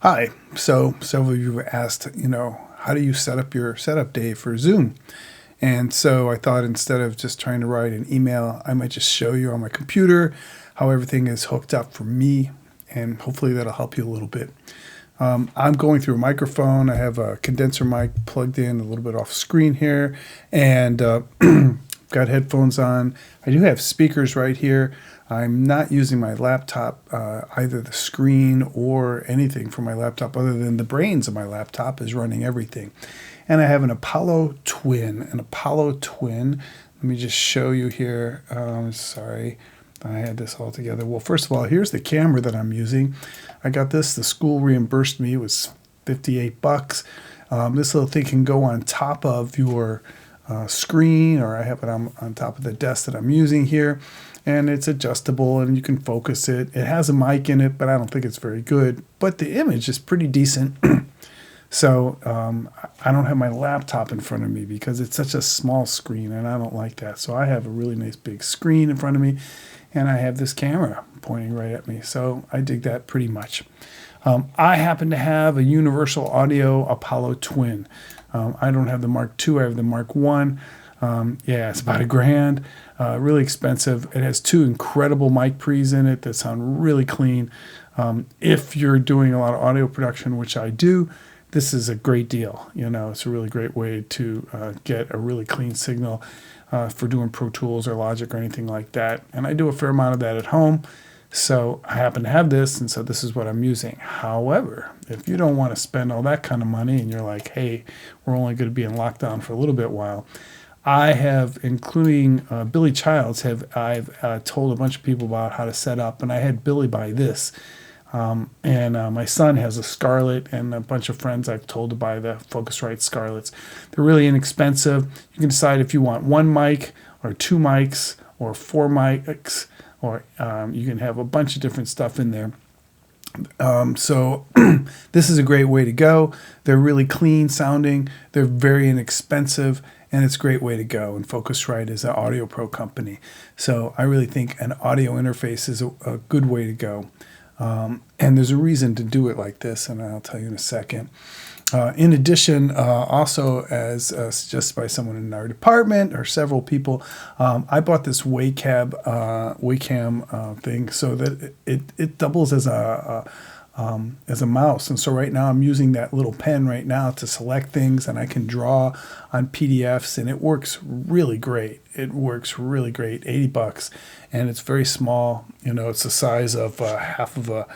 Hi. So several of you have asked, how do you set up your setup day for Zoom? And so I thought instead of just trying to write an email, I might just show you on my computer how everything is hooked up for me, and hopefully that'll help you a little bit. I'm going through a microphone. I have a condenser mic plugged in a little bit off screen here, and got headphones on. I do have speakers right here. I'm not using my laptop, either the screen or anything from my laptop other than the brains of my laptop is running everything. And I have an Apollo Twin. Let me just show you here. Sorry, I had this all together. Well, first of all, here's the camera that I'm using. I got this. The school reimbursed me. It was $58. This little thing can go on top of your screen, or I have it on top of the desk that I'm using here, and it's adjustable and you can focus it. It has a mic in it, but I don't think it's very good, but the image is pretty decent. So I don't have my laptop in front of me because it's such a small screen and I don't like that. So I have a really nice big screen in front of me, and I have this camera pointing right at me. So I dig that pretty much. I happen to have a universal audio Apollo Twin. I don't have the Mark II, I have the Mark I. It's about $1,000, really expensive. It has two incredible mic pre's in it that sound really clean. If you're doing a lot of audio production, which I do, this is a great deal. It's a really great way to get a really clean signal for doing Pro Tools or Logic or anything like that. And I do a fair amount of that at home. So I happen to have this, and so this is what I'm using. However, if you don't want to spend all that kind of money and you're like, hey, we're only going to be in lockdown for a little bit while, I have, including Billy Childs, I've told a bunch of people about how to set up, and I had Billy buy this. My son has a Scarlett, and a bunch of friends I've told to buy the Focusrite Scarletts. They're really inexpensive. You can decide if you want one mic or two mics or four mics, or you can have a bunch of different stuff in there. So this is a great way to go. They're really clean sounding. They're very inexpensive, and it's a great way to go. And Focusrite is an Audio Pro company. So I really think an audio interface is a good way to go. And there's a reason to do it like this, and I'll tell you in a second. In addition, also as suggested by someone in our department or several people, I bought this Wacom thing so that it doubles as a mouse. And so right now I'm using that little pen right now to select things, and I can draw on PDFs, and it works really great. $80, and it's very small. It's the size of half of a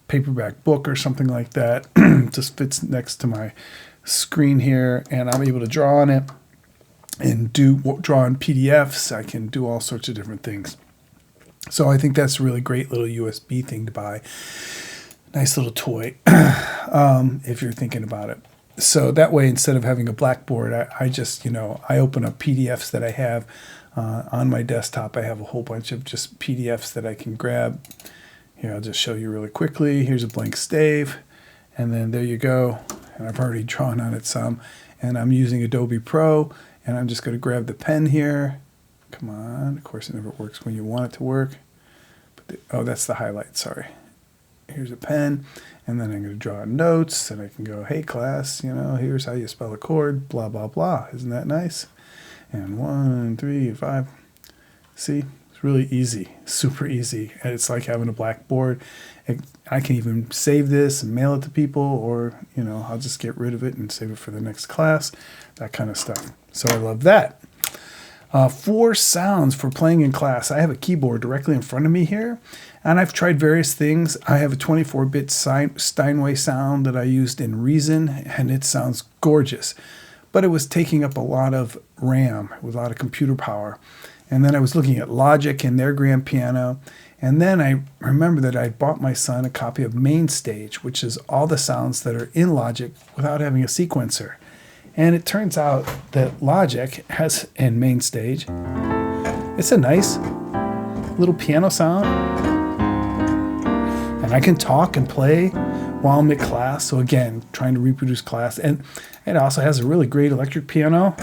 paperback book or something like that. Just fits next to my screen here, and I'm able to draw on it and draw on PDFs. I can do all sorts of different things. So I think that's a really great little USB thing to buy. Nice little toy if you're thinking about it. So that way, instead of having a blackboard, I just, I open up PDFs that I have on my desktop. I have a whole bunch of just PDFs that I can grab. Here, I'll just show you really quickly. Here's a blank stave, and then there you go. And I've already drawn on it some, and I'm using Adobe Pro, and I'm just going to grab the pen here. Come on. Of course, it never works when you want it to work. But that's the highlight, sorry. Here's a pen, and then I'm going to draw notes, and I can go, hey, class, here's how you spell a chord, blah, blah, blah. Isn't that nice? And 1, 3, 5. See? Really easy, super easy. And it's like having a blackboard. I can even save this and mail it to people, or I'll just get rid of it and save it for the next class, that kind of stuff. So I love that. 4 sounds for playing in class. I have a keyboard directly in front of me here, and I've tried various things. I have a 24-bit Steinway sound that I used in Reason, and it sounds gorgeous, but it was taking up a lot of RAM with a lot of computer power. And then I was looking at Logic and their grand piano. And then I remember that I bought my son a copy of MainStage, which is all the sounds that are in Logic without having a sequencer. And it turns out that Logic has, in MainStage, it's a nice little piano sound. And I can talk and play while I'm at class. So again, trying to reproduce class. And it also has a really great electric piano.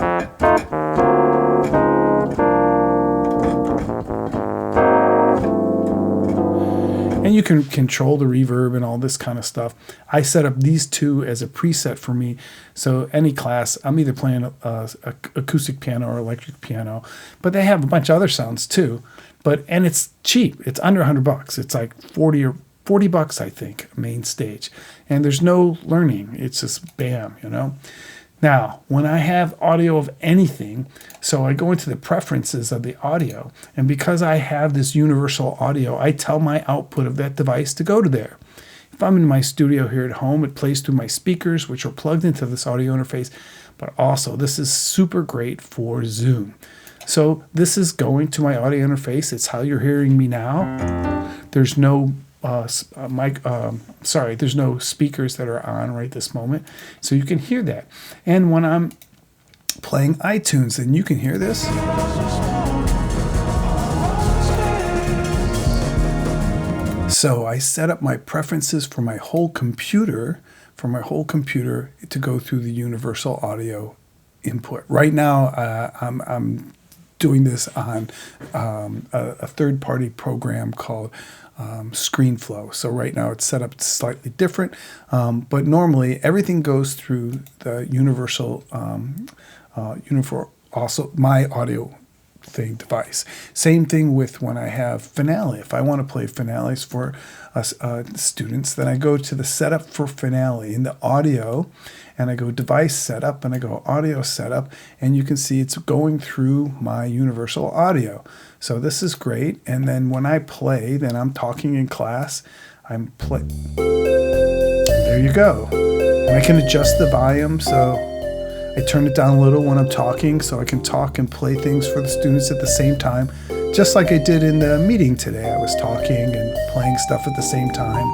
And you can control the reverb and all this kind of stuff. I set up these two as a preset for me. So any class, I'm either playing a acoustic piano or electric piano, but they have a bunch of other sounds too. And it's cheap. It's under $100. It's like 40 or $40, I think, main stage. And there's no learning. It's just bam, Now, when I have audio of anything, so I go into the preferences of the audio, and because I have this universal audio, I tell my output of that device to go to there. If I'm in my studio here at home, it plays through my speakers, which are plugged into this audio interface, but also this is super great for Zoom. So this is going to my audio interface. It's how you're hearing me now. There's no there's no speakers that are on right this moment, so you can hear that. And when I'm playing iTunes, then you can hear this. So I set up my preferences for my whole computer, to go through the universal audio input. Right now, I'm doing this on a third-party program called ScreenFlow. So right now it's set up slightly different, but normally everything goes through the universal, also my audio device. Same thing with when I have Finale. If I want to play Finales for students, then I go to the setup for Finale in the audio, and I go device setup, and I go audio setup, and you can see it's going through my universal audio. So this is great. And then when I play, then I'm talking in class. There you go. And I can adjust the volume, so I turn it down a little when I'm talking, so I can talk and play things for the students at the same time, just like I did in the meeting today. I was talking and playing stuff at the same time.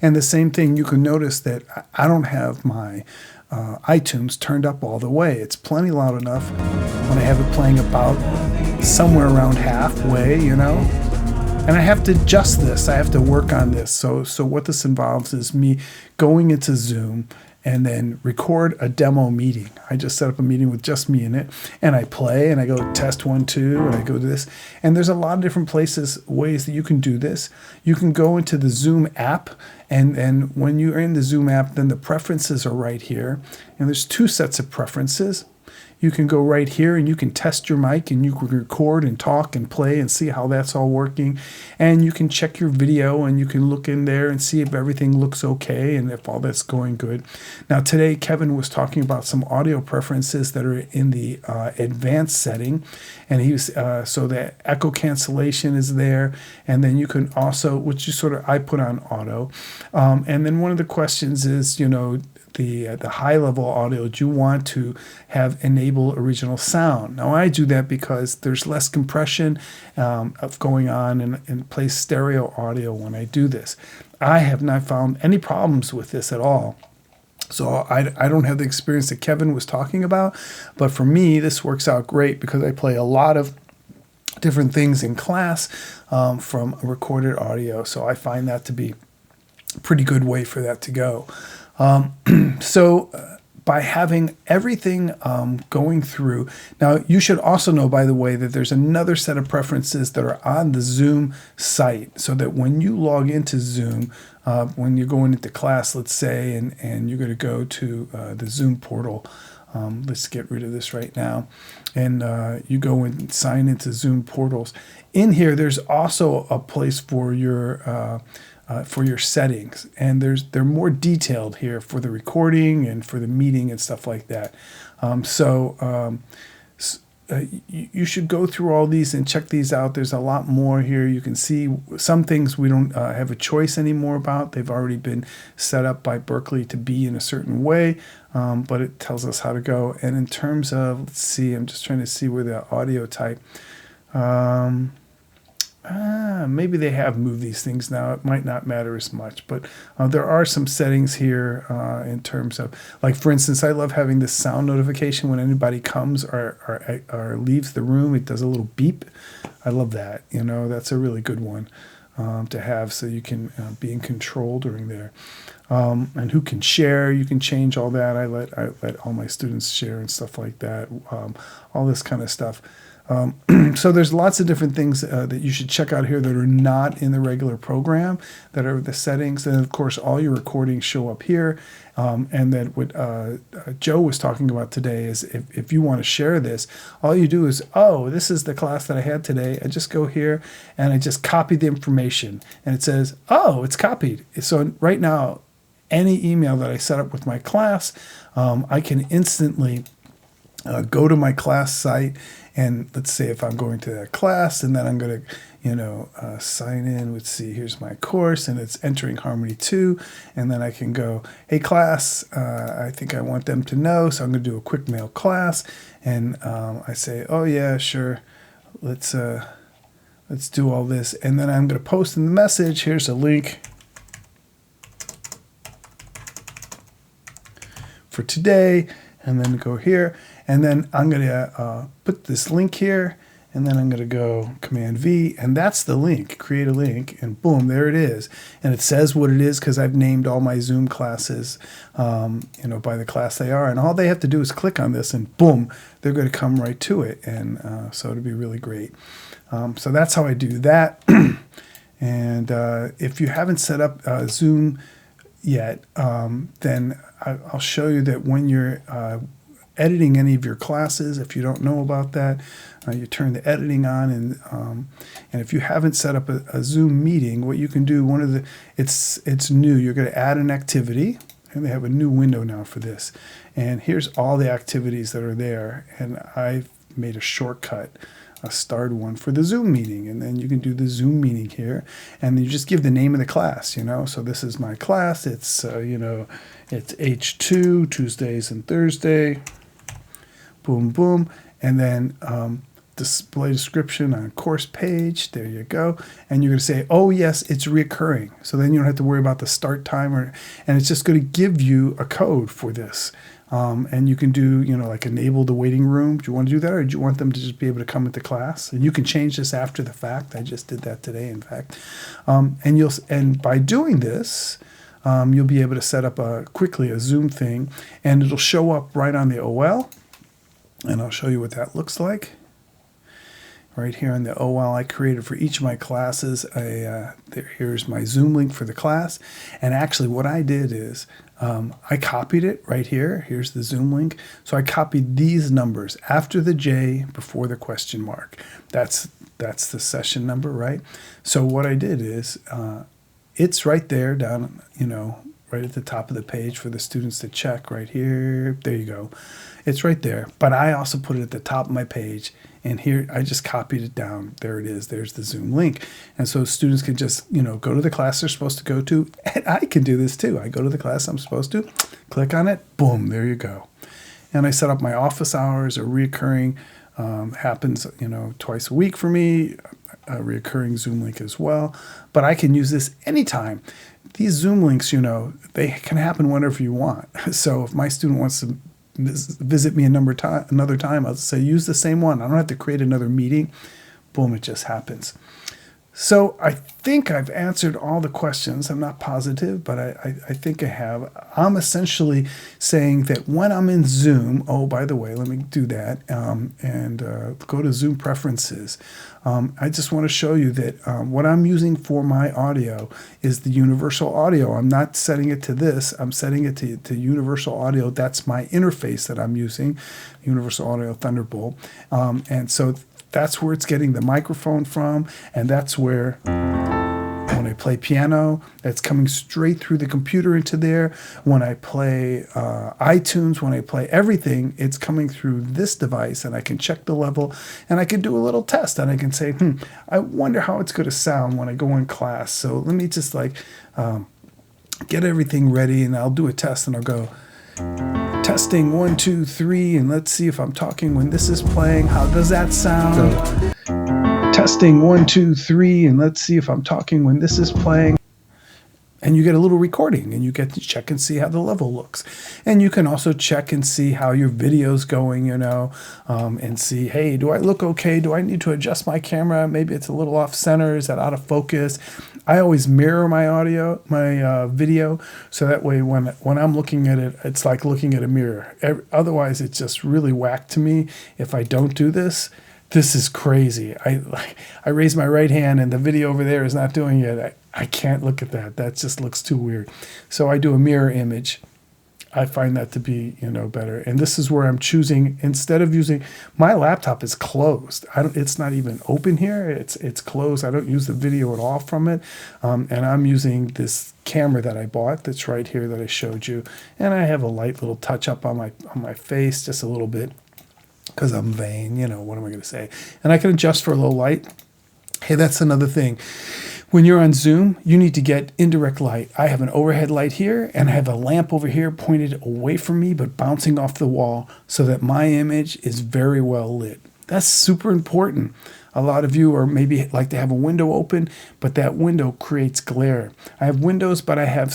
And the same thing, you can notice that I don't have my iTunes turned up all the way. It's plenty loud enough when I have it playing about somewhere around halfway, And I have to adjust this. I have to work on this. So what this involves is me going into Zoom and then record a demo meeting. I just set up a meeting with just me in it, and I play, and I go test 1, 2, and I go to this. And there's a lot of different ways that you can do this. You can go into the Zoom app, and when you're in the Zoom app, then the preferences are right here. And there's 2 sets of preferences. You can go right here and you can test your mic, and you can record and talk and play and see how that's all working. And you can check your video, and you can look in there and see if everything looks okay and if all that's going good. Now today, Kevin was talking about some audio preferences that are in the advanced setting, and he was so that echo cancellation is there, and then you can also, which is I put on auto, and then one of the questions is, the high level audio, do you want to have enable original sound? Now I do that because there's less compression of going on and play stereo audio when I do this. I have not found any problems with this at all. So I don't have the experience that Kevin was talking about, but for me this works out great because I play a lot of different things in class from recorded audio. So I find that to be a pretty good way for that to go. By having everything going through, now you should also know, by the way, that there's another set of preferences that are on the Zoom site, so that when you log into Zoom, when you're going into class, let's say, and you're going to go to the Zoom portal, let's get rid of this right now, and you go and sign into Zoom portals. In here, there's also a place for your settings, and they're more detailed here for the recording and for the meeting and stuff like that. You should go through all these and check these out. There's a lot more here. You can see some things we don't have a choice anymore about. They've already been set up by Berkeley to be in a certain way, but it tells us how to go. And in terms of, let's see, I'm just trying to see where the audio type. Maybe they have moved these things now. It might not matter as much, but there are some settings here in terms of, like, for instance, I love having this sound notification when anybody comes or leaves the room. It does a little beep. I love that. That's a really good one to have, so you can be in control during there. And who can share? You can change all that. I let all my students share and stuff like that. All this kind of stuff. So there's lots of different things that you should check out here that are not in the regular program, that are the settings. And of course, all your recordings show up here. And then what Joe was talking about today is if you want to share this, all you do is, oh, this is the class that I had today. I just go here and I just copy the information. And it says, oh, it's copied. So right now, any email that I set up with my class, I can instantly go to my class site, and let's say if I'm going to that class, and then I'm going to, sign in. Let's see, here's my course, and it's entering Harmony 2, and then I can go, hey class, I think I want them to know, so I'm going to do a quick mail class, and I say, oh yeah, sure, let's do all this, and then I'm going to post in the message. Here's a link for today, and then go here, and then I'm going to put this link here, and then I'm going to go Command V, and that's the link, create a link, and boom, there it is. And it says what it is because I've named all my Zoom classes, by the class they are, and all they have to do is click on this, and boom, they're going to come right to it, and so it'll be really great. So that's how I do that. And if you haven't set up Zoom yet, then I'll show you that when you're editing any of your classes, if you don't know about that, you turn the editing on, and if you haven't set up a Zoom meeting, what you can do, it's new. You're going to add an activity, and they have a new window now for this. And here's all the activities that are there, and I've made a shortcut. Start one for the Zoom meeting, and then you can do the Zoom meeting here, and you just give the name of the class, so this is my class. It's it's H2 Tuesdays and Thursday, boom boom, and then display description on course page, there you go, and you're going to say, oh yes, it's reoccurring, so then you don't have to worry about the start time, and it's just going to give you a code for this. And you can do, like enable the waiting room. Do you want to do that, or do you want them to just be able to come into class? And you can change this after the fact. I just did that today, in fact. And by doing this, you'll be able to set up quickly a Zoom thing, and it'll show up right on the OL. And I'll show you what that looks like. Right here on the OL I created for each of my classes, here's my Zoom link for the class. And actually what I did is I copied it right here. Here's the Zoom link. So I copied these numbers after the J, before the question mark. That's the session number, right? So what I did is it's right there down, right at the top of the page for the students to check right here. There you go. It's right there. But I also put it at the top of my page. And here, I just copied it down. There it is. There's the Zoom link. And so students can just, go to the class they're supposed to go to. And I can do this too. I go to the class I'm supposed to, click on it, boom, there you go. And I set up my office hours, a reoccurring, happens, twice a week for me, a reoccurring Zoom link as well. But I can use this anytime. These Zoom links, they can happen whenever you want. So if my student wants to visit me another time, I'll say use the same one. I don't have to create another meeting. Boom, it just happens. So I think I've answered all the questions. I'm not positive, but I think I have. I'm essentially saying that when I'm in Zoom, oh, by the way, let me do that, and go to Zoom preferences. I just want to show you that what I'm using for my audio is the universal audio. I'm not setting it to this. I'm setting it to universal audio. That's my interface that I'm using, Universal Audio Thunderbolt. And so that's where it's getting the microphone from, and that's where when I play piano, that's coming straight through the computer into there. When I play iTunes, when I play everything, it's coming through this device, and I can check the level, and I can do a little test, and I can say, I wonder how it's going to sound when I go in class. So let me just get everything ready, and I'll do a test, and I'll go, testing 1, 2, 3, and let's see if I'm talking when this is playing. How does that sound? Testing 1, 2, 3, and let's see if I'm talking when this is playing. And you get a little recording, and you get to check and see how the level looks. And you can also check and see how your video's going, and see, hey, do I look okay? Do I need to adjust my camera? Maybe it's a little off center. Is that out of focus? I always mirror my video, so that way when I'm looking at it, it's like looking at a mirror. Otherwise, it's just really whack to me if I don't do this. this is crazy. I raise my right hand and the video over there is not doing it. I can't look at that. That just looks too weird. So I do a mirror image. I find that to be, better. And this is where I'm choosing, instead of using, my laptop is closed. It's not even open here. It's closed. I don't use the video at all from it. And I'm using this camera that I bought that's right here that I showed you. And I have a light little touch up on my face, just a little bit, because I'm vain. What am I going to say? And I can adjust for a low light. Hey, that's another thing. When you're on Zoom, you need to get indirect light. I have an overhead light here, and I have a lamp over here pointed away from me but bouncing off the wall so that my image is very well lit. That's super important. A lot of you are maybe like to have a window open, but that window creates glare. I have windows, but I have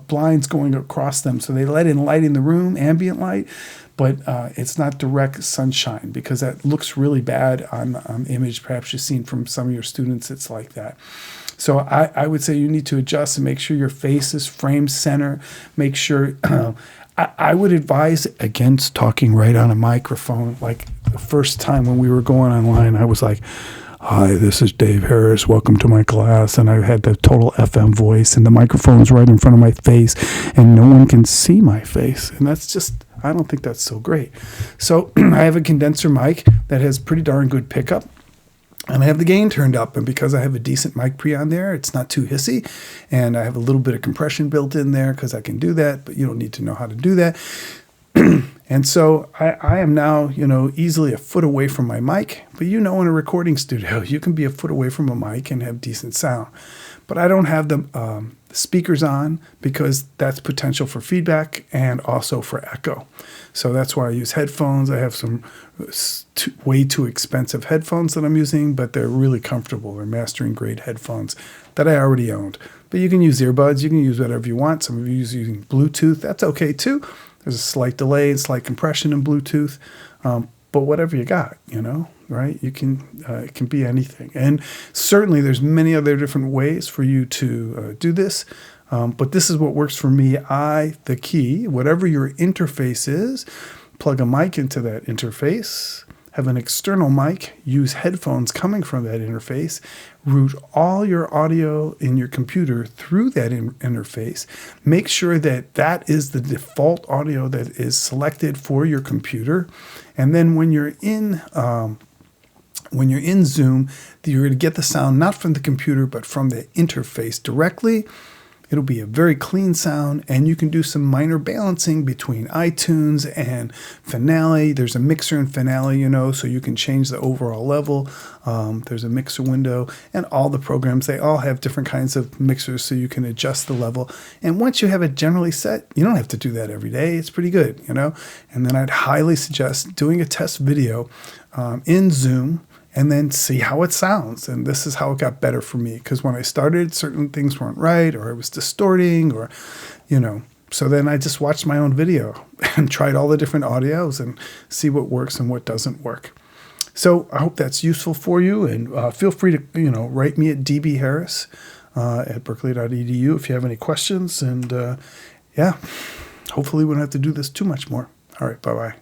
blinds going across them, so they let in light in the room, ambient light, but it's not direct sunshine, because that looks really bad on image. Perhaps you've seen from some of your students, it's like that. So I would say you need to adjust and make sure your face is frame center. Make sure, I would advise against talking right on a microphone. Like the first time when we were going online, I was like, "Hi, this is Dave Harris. Welcome to my class." And I had the total FM voice, and the microphone's right in front of my face, and no one can see my face. And that's just, I don't think that's so great. So I have a condenser mic that has pretty darn good pickup, and I have the gain turned up. And because I have a decent mic pre on there, it's not too hissy. And I have a little bit of compression built in there because I can do that, but you don't need to know how to do that. And so I am now, easily a foot away from my mic. But in a recording studio, you can be a foot away from a mic and have decent sound. But I don't have the speakers on because that's potential for feedback and also for echo. So that's why I use headphones. I have some way too expensive headphones that I'm using, but they're really comfortable. They're mastering grade headphones that I already owned. But you can use earbuds. You can use whatever you want. Some of you use using Bluetooth. That's okay too. There's a slight delay and slight compression in Bluetooth, but whatever you got, right? You can, it can be anything. And certainly there's many other different ways for you to do this, but this is what works for me. The key, whatever your interface is, plug a mic into that interface, have an external mic, use headphones coming from that interface, route all your audio in your computer through that interface. Make sure that that is the default audio that is selected for your computer. And then when you're in Zoom, you're going to get the sound not from the computer, but from the interface directly. It'll be a very clean sound, and you can do some minor balancing between iTunes and Finale. There's a mixer in Finale, so you can change the overall level. There's a mixer window, and all the programs, they all have different kinds of mixers, so you can adjust the level. And once you have it generally set, you don't have to do that every day. It's pretty good, And then I'd highly suggest doing a test video in Zoom, and then see how it sounds. And this is how it got better for me, because when I started, certain things weren't right, or it was distorting, or, So then I just watched my own video and tried all the different audios and see what works and what doesn't work. So I hope that's useful for you, and feel free to, write me at dbharris at berkeley.edu if you have any questions. And hopefully we don't have to do this too much more. All right, bye-bye.